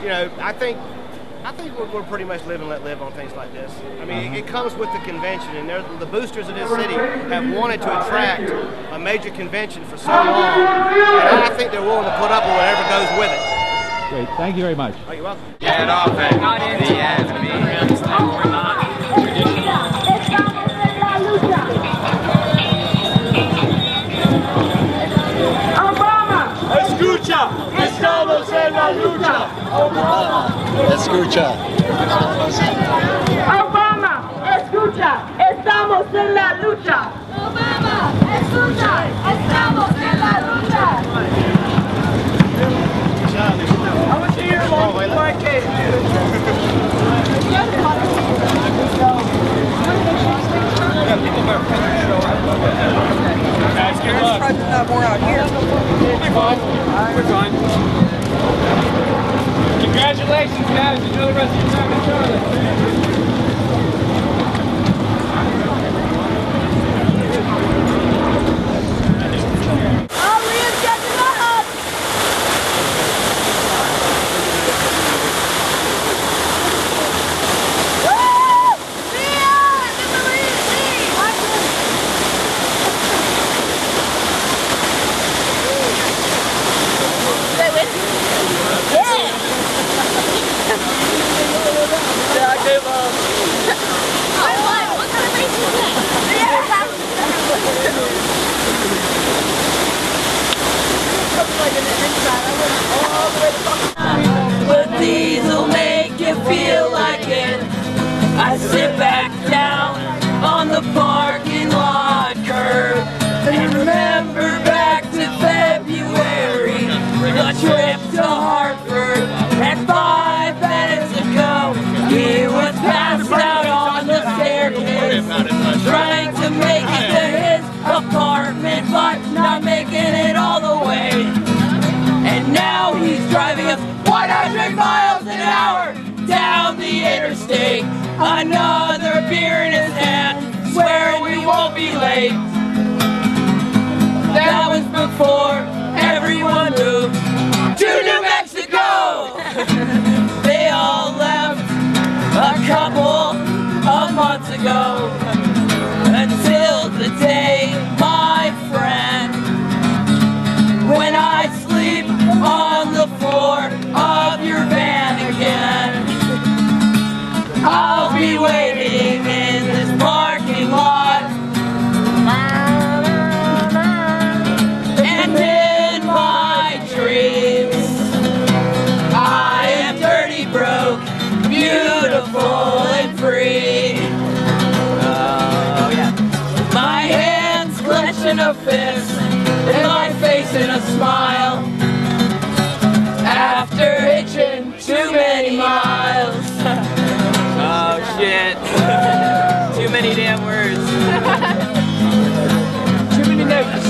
you know, I think we're pretty much live and let live on things like this. I mean, it comes with the convention, and the boosters of this city have wanted to attract a major convention for so long, and I think they're willing to put up with whatever goes with it. Great, thank you very much. Oh, you're welcome. Get off it, Diaz, Escucha, estamos en la lucha. Obama, escucha. Obama, escucha, estamos en la lucha. Obama, escucha, estamos en la lucha. I want to hear along with my case. Guys, good luck. Let's try to have more out here. We'll be fine. We're fine. Congratulations, guys. Enjoy the rest of your time in Charlotte. But these'll make you feel like it. I sit back down on the parking lot curb and remember back to February, the trip to Hartford. And 5 minutes ago, he was passed out on the staircase, trying to make it to his apartment, but not making it all the way. And now he's driving us 100 miles an hour down the interstate. Another beer in his hand, swearing we won't be late. That was before everyone moved to New Mexico. They all left a couple of months ago, until the day, my friend, when I sleep on the floor of your van again. I'll be waiting in this parking lot, and in my dreams I am dirty, broke, beautiful and free. Oh yeah. My hands clenched in a fist, and my face in a smile, after hitching too many miles. Oh shit. Too many damn words. Too many notes.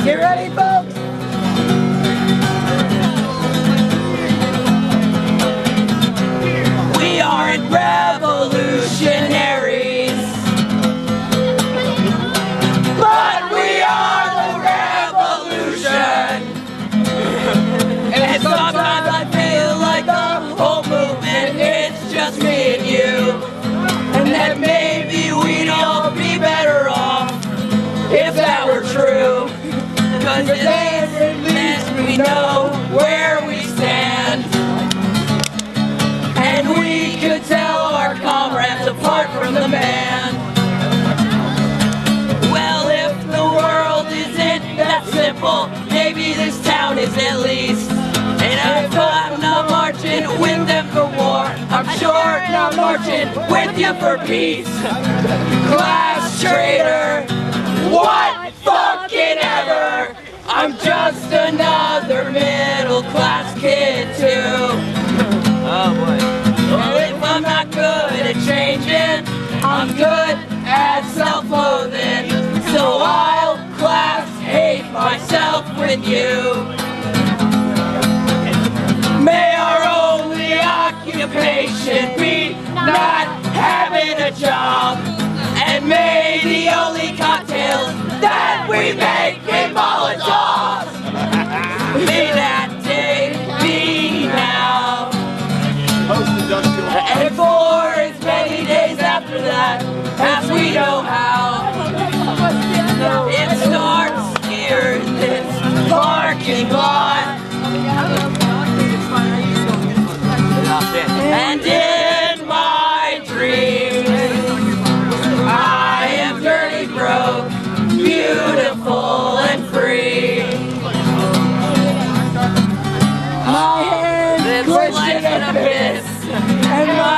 Get ready, folks. We aren't revolutionaries, but we are the revolution. And sometimes I feel like the whole movement, it's just me and you. And that maybe we'd all be better off if that were true. Cause at least we know where we stand, and we could tell our comrades apart from the band. Well, if the world isn't that simple, maybe this town is at least. And if I'm not marching with them for war, I'm sure not marching with you for peace. Class traitor, what fucking ever? I'm just another middle class kid too. Oh boy. Well, if I'm not good at changing, I'm good at self-loathing. So I'll class hate myself with you. May our only occupation be not having a job, and may the only cocktails that we make be Molotovs. May that day be now.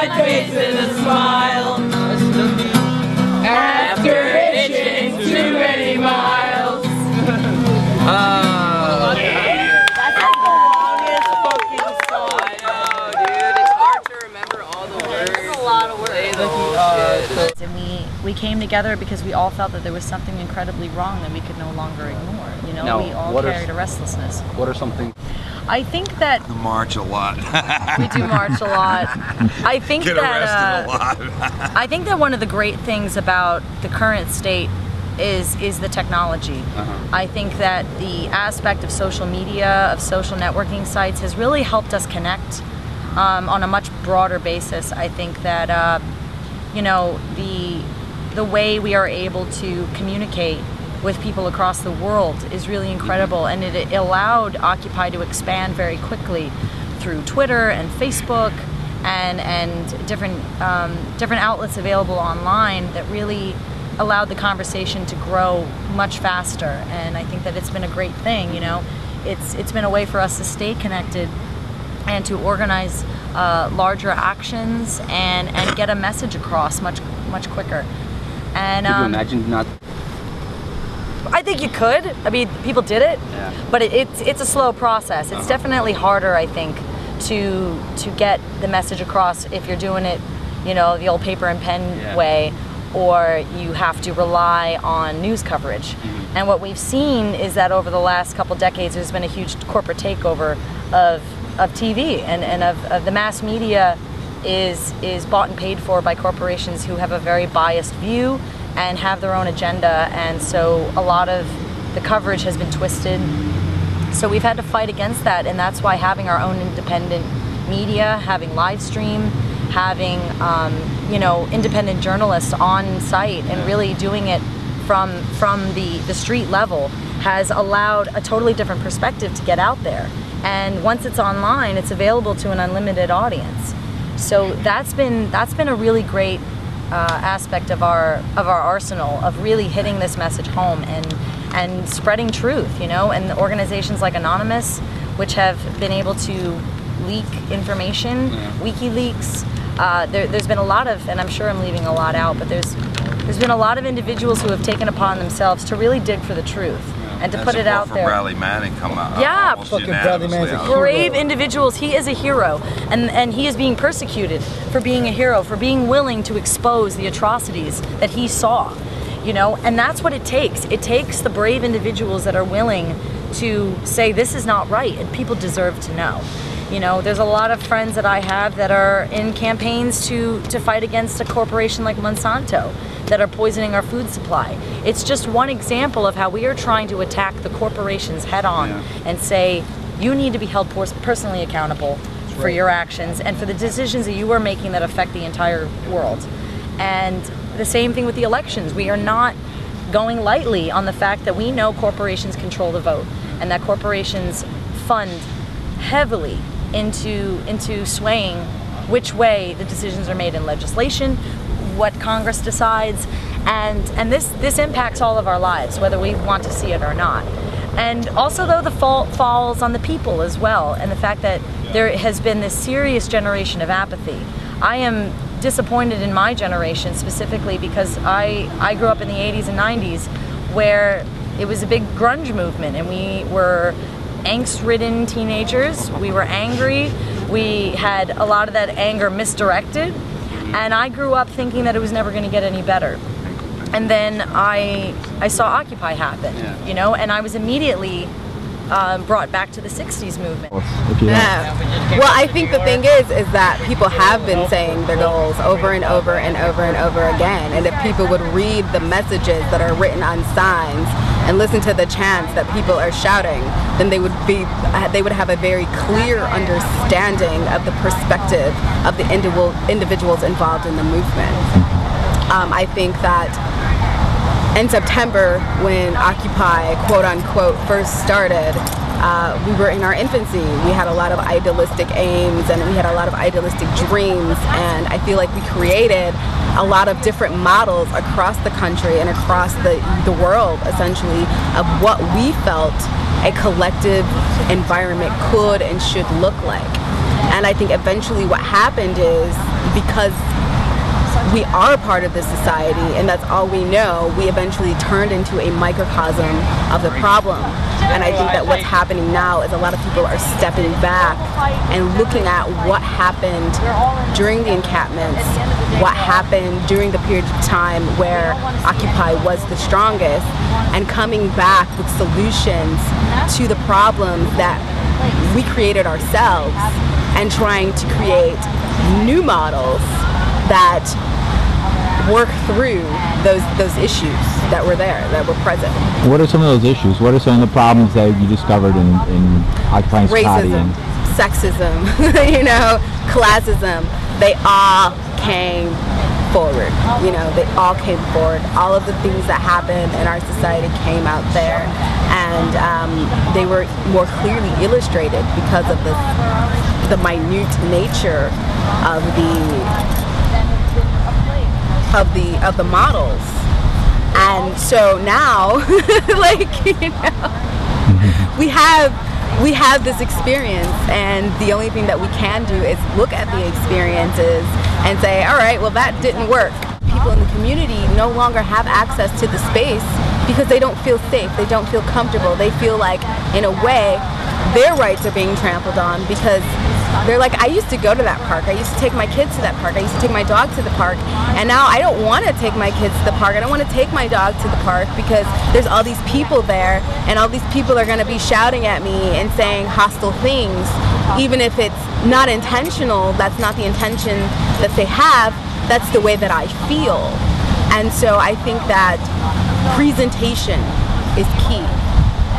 my face in a smile. After hitching too many miles. That's like the longest fucking song. I know, dude. It's hard to remember all the words. It's a lot of words. Say the whole shit. And we came together because we all felt that there was something incredibly wrong that we could no longer ignore. You know, Now, we all what are- carried a restlessness. What are some things? I think that March a lot. we do march a lot. I think Get that arrested a lot. I think that one of the great things about the current state is the technology. I think that the aspect of social media, of social networking sites, has really helped us connect on a much broader basis. I think that you know, the way we are able to communicate with people across the world is really incredible, and it allowed Occupy to expand very quickly through Twitter and Facebook and different outlets available online that really allowed the conversation to grow much faster. And I think that it's been a great thing. You know, it's been a way for us to stay connected and to organize larger actions and get a message across much quicker. And Could you imagine not? I think you could. I mean, people did it, but it's a slow process. It's definitely harder, I think, to get the message across if you're doing it, you know, the old paper and pen way, or you have to rely on news coverage. And what we've seen is that over the last couple decades, there's been a huge corporate takeover of TV and of the mass media is bought and paid for by corporations who have a very biased view and have their own agenda, and so a lot of the coverage has been twisted. So we've had to fight against that, and that's why having our own independent media, having live stream, having you know, independent journalists on site and really doing it from the street level has allowed a totally different perspective to get out there. And once it's online, it's available to an unlimited audience. So that's been a really great aspect of our arsenal of really hitting this message home and spreading truth, you know. And organizations like Anonymous, which have been able to leak information, WikiLeaks. There's been a lot of, and I'm sure I'm leaving a lot out, but there's been a lot of individuals who have taken upon themselves to really dig for the truth and to put it out there. Bradley Manning come out. Yeah, Fucking Bradley Manning's a brave individuals. He is a hero, and he is being persecuted for being a hero, for being willing to expose the atrocities that he saw, you know. And that's what it takes. It takes the brave individuals that are willing to say this is not right, and people deserve to know. You know, there's a lot of friends that I have that are in campaigns to fight against a corporation like Monsanto that are poisoning our food supply. It's just one example of how we are trying to attack the corporations head on and say, you need to be held personally accountable for your actions and for the decisions that you are making that affect the entire world. And the same thing with the elections. We are not going lightly on the fact that we know corporations control the vote and that corporations fund heavily into swaying which way the decisions are made in legislation, what Congress decides, and this impacts all of our lives, whether we want to see it or not. And also, though, the fault falls on the people as well, and the fact that there has been this serious generation of apathy. I am disappointed in my generation specifically because I grew up in the 80s and 90s where it was a big grunge movement, and we were angst-ridden teenagers. We were angry. We had a lot of that anger misdirected, and I grew up thinking that it was never going to get any better. And then I saw Occupy happen, you know, and I was immediately brought back to the 60s movement. Well, I think the thing is that people have been saying their goals over and over and over and over again, and if people would read the messages that are written on signs and listen to the chants that people are shouting, then they would have a very clear understanding of the perspective of the individuals involved in the movement. I think that in September, when Occupy, quote unquote, first started, we were in our infancy. We had a lot of idealistic aims and we had a lot of idealistic dreams, and I feel like we created a lot of different models across the country and across the world, essentially, of what we felt a collective environment could and should look like. And I think eventually what happened is because we are part of this society and that's all we know, we eventually turned into a microcosm of the problem. And I think that what's happening now is a lot of people are stepping back and looking at what happened during the encampments, what happened during the period of time where Occupy was the strongest, and coming back with solutions to the problems that we created ourselves, and trying to create new models that work through those issues that were there, that were present. What are some of those issues? What are some of the problems that you discovered in Occupying Society? Racism, sexism, you know, classism. They all came forward. You know, they all came forward. All of the things that happened in our society came out there, and they were more clearly illustrated because of the minute nature of the models. And so now, like, you know, we have this experience, and the only thing that we can do is look at the experiences and say, all right, well, that didn't work. People in the community no longer have access to the space because they don't feel safe, they don't feel comfortable, they feel like, in a way, their rights are being trampled on, because they're like, I used to go to that park, I used to take my kids to that park, I used to take my dog to the park, and now I don't want to take my kids to the park, I don't want to take my dog to the park because there's all these people there, and all these people are going to be shouting at me and saying hostile things, even if it's not intentional. That's not the intention that they have, that's the way that I feel. And so I think that presentation is key.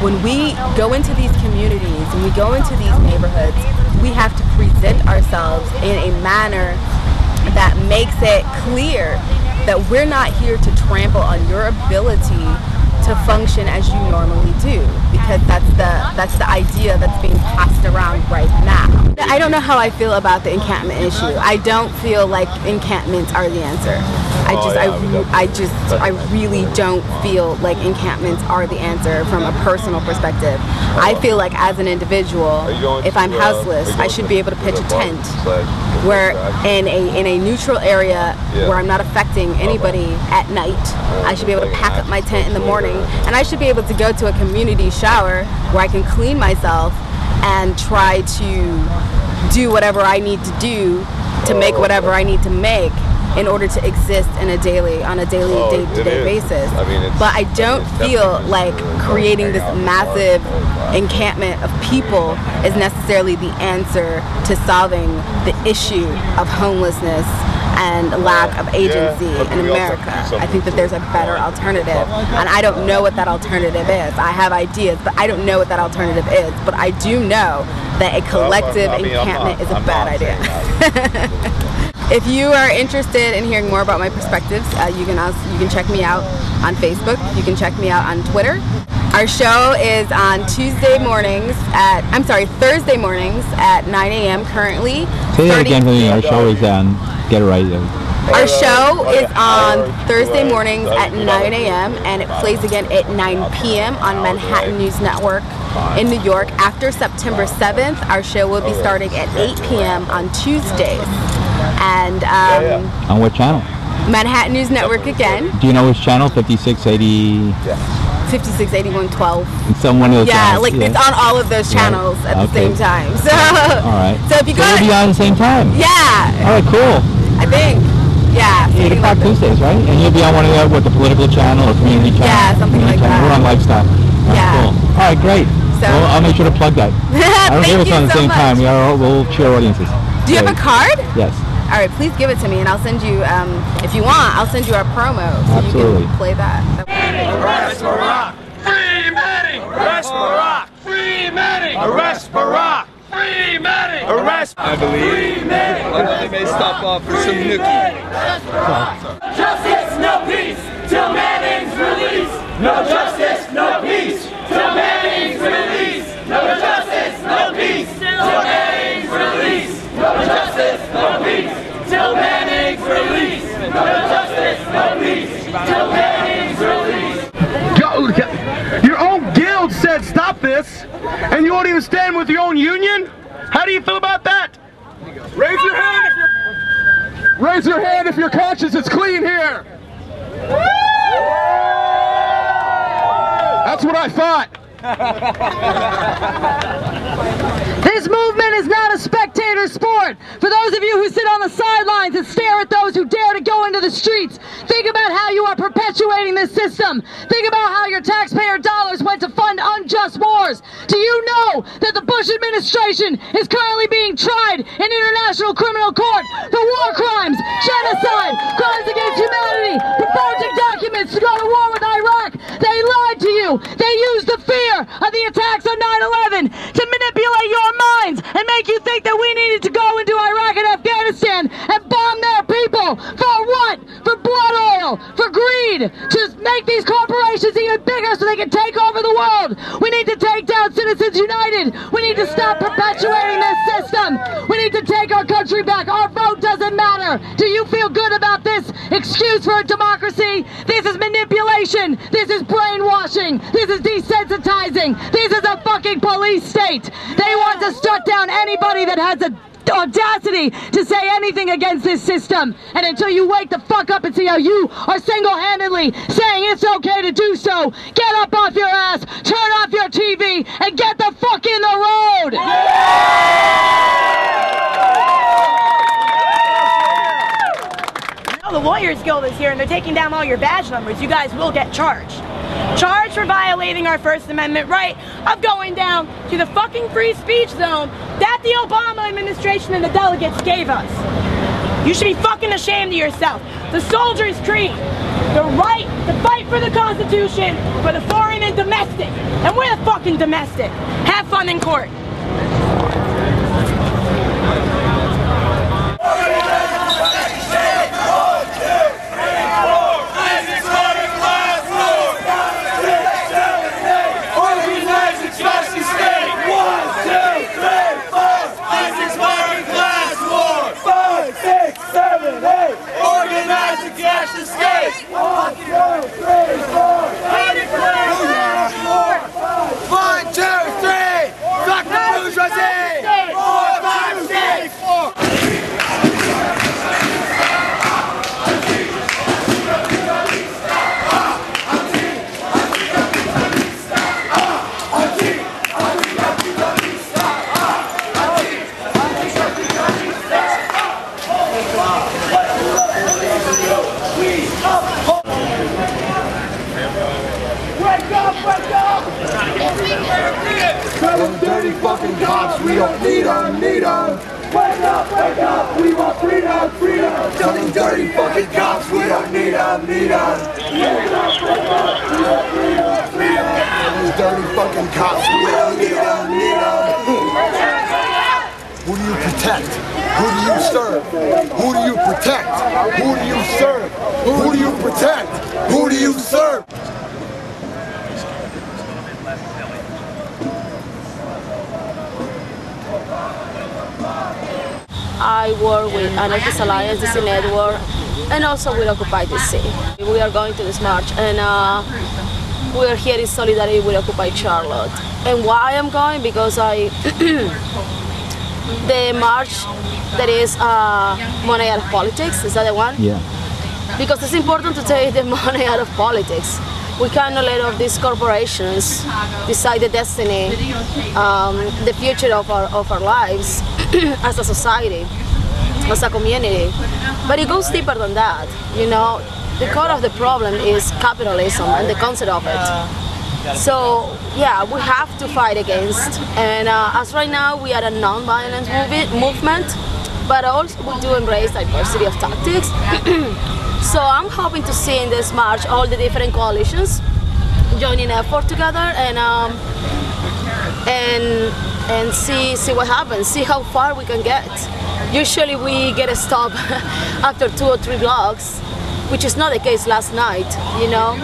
When we go into these communities, when we go into these neighborhoods, we have to present ourselves in a manner that makes it clear that we're not here to trample on your ability to function as you normally do, because that's the idea that's being passed around right now. I don't know how I feel about the encampment issue. I don't feel like encampments are the answer. I really don't feel like encampments are the answer from a personal perspective. I feel like as an individual, if I'm houseless, I should be able to pitch a tent where in a neutral area where I'm not affecting anybody at night. I should be able to pack up my tent in the morning, and I should be able to go to a community shower where I can clean myself and try to do whatever I need to do to make whatever I need to make in order to exist on a daily day-to-day basis. But I don't feel like creating this massive encampment of people is necessarily the answer to solving the issue of homelessness and lack of agency in America. I think that there's a better alternative, and I don't know what that alternative is. I have ideas, but I don't know what that alternative is. But I do know that a collective encampment is a bad idea. If you are interested in hearing more about my perspectives, you can check me out on Facebook. You can check me out on Twitter. Our show is on Thursday mornings at 9 a.m. currently. Say that again for me. Our show is on. Get it right. Our show is on Thursday mornings at 9 a.m. and it plays again at 9 p.m. on Manhattan News Network in New York. After September 7th, our show will be starting at 8 p.m. on Tuesdays. And on what channel? Manhattan News Network again. Do you know which channel? 5680. 568112. It's on one of those channels. It's on all of those channels at the same time. So, all right. So if you go, it'll be on at the same time. Yeah. All right, cool. I think. Yeah. 8 o'clock Tuesdays, right? And you'll be on one of the political channel or community channel. Yeah, something like that. We're on lifestyle. Yeah. Cool. All right, great. So I'll make sure to plug that. I don't give us on the same time. We'll share audiences. Do you have a card? Yes. All right, please give it to me, and I'll send you, if you want, I'll send you our promo so Absolutely. You can play that. Arrest Barack! Free Manny! Arrest Barack! Free Manny! Arrest Barack! Free Manny! Arrest I believe Free Manny! They may stop off for some nookie. Justice, no peace till Manning's release. No justice, no peace till Manning's release. No justice, no peace till Manning's release. No justice, no peace till Manning's release. No justice, no peace till Manning's release. Your own guild said stop this, and you won't even stand with your own union? How do you feel about that? Raise your hand if you're... Raise your hand if your conscience is clean here. That's what I thought. This movement is not a spectator sport. For those of you who sit on the sidelines and stare at those who dare to go into the streets, think about how you are perpetuating this system. Think about how your taxpayer dollars went to fund unjust wars. Do you know that the Bush administration is currently being tried in international criminal court for war crimes, genocide, crimes against humanity, for forging documents to go to war with Iraq? They lied to you. They used the fear of the attacks on 9/11 to manipulate your minds and make you think that we needed to go into Iraq and Afghanistan and bomb their people. For what? For blood oil, for greed, to make these corporations even bigger so they can take over the world. We need to take down Citizens United. We need to stop perpetuating this system. We need to take our country back. Our vote doesn't matter. Do you feel good about this excuse for a democracy? This is manipulation. This is brainwashing. This is desensitizing. This is a fucking police state. They want to shut down anybody that has the audacity to say anything against this system. And until you wake the fuck up and see how you are single-handedly saying it's okay to do so, get up off your ass, turn off your TV, and get the fuck in the road! The Lawyers Guild is here and they're taking down all your badge numbers. You guys will get charged. Charged for violating our First Amendment right of going down to the fucking free speech zone that the Obama administration and the delegates gave us. You should be fucking ashamed of yourself. The Soldier's Creed, the right to fight for the Constitution, for the foreign and domestic. And we're the fucking domestic. Have fun in court. Dirty fucking cops, we don't need them, Wake up, we want freedom, Tell them dirty fucking cops, we don't need them, Wake up, we want freedom, Those dirty fucking cops, we don't need them, Who do you protect? Who do you serve? Who do you protect? Who do you serve? Who do you protect? Who do you serve? I work with Anarchist Alliance, DC Network, and also with Occupy DC. We are going to this march, and we are here in solidarity with Occupy Charlotte. And why I'm going? Because the march that is money out of politics, is that the one? Yeah. Because it's important to take the money out of politics. We cannot let all these corporations decide the destiny, the future of our lives as a society, as a community. But it goes deeper than that. You know, the core of the problem is capitalism and the concept of it. So yeah, we have to fight against. And as right now, we are a non-violent movement, but also we do embrace diversity of tactics. So I'm hoping to see in this march all the different coalitions joining effort together and see what happens, see how far we can get. Usually we get a stop after 2 or 3 blocks, which is not the case last night. You know,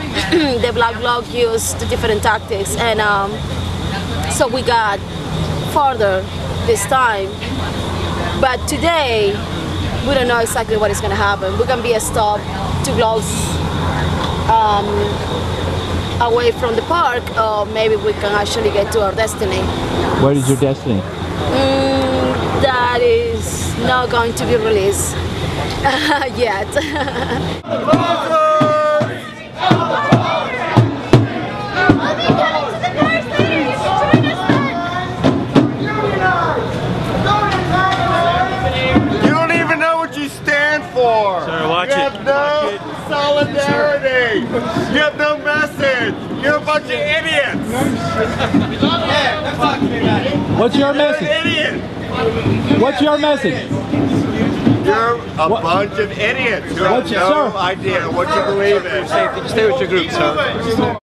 the Black Bloc used different tactics, and so we got further this time. But today, we don't know exactly what is going to happen. We can be a stop 2 blocks away from the park, or maybe we can actually get to our destiny. What is your destiny? That is not going to be released. Yet. You don't even know what you stand for. Sir, watch you it. have no solidarity. You have no message. You're a bunch of idiots. What's your You're message? an idiot. What's your message? You're a bunch of idiots who have no idea what you believe in. Stay with your group, sir.